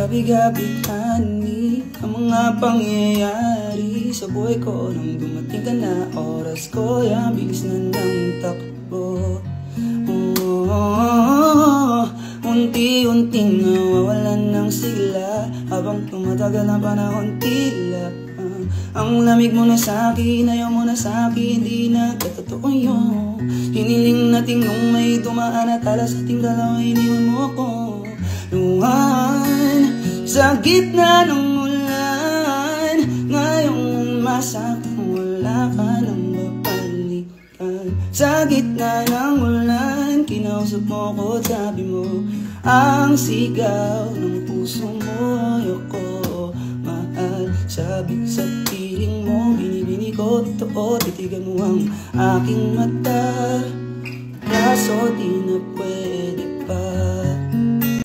Gabi-gabi honey, ang mga pangyayari sa buhay ko nang dumating ka na. Oras ko, yung bilis na ng takbo. Unti-unting nawawalan ng sigla habang tumatagal ang panahon tila ang lamig mo na sa'kin, ayaw mo na sa'kin, di na katotoo yun. Hiniling natin nung may dumaan at alas ating dalawa, iniwan mo ako. Luhan sa gitna ng ulan, ngayong masakang wala ka nang mapalikan. Sa gitna ng ulan, kinausap mo ko, sabi mo ang sigaw ng puso mo, ayoko mahal. Sabi sa piling mo, binibini ko totoo, titigan mo ang aking mata. Kaso di na pwede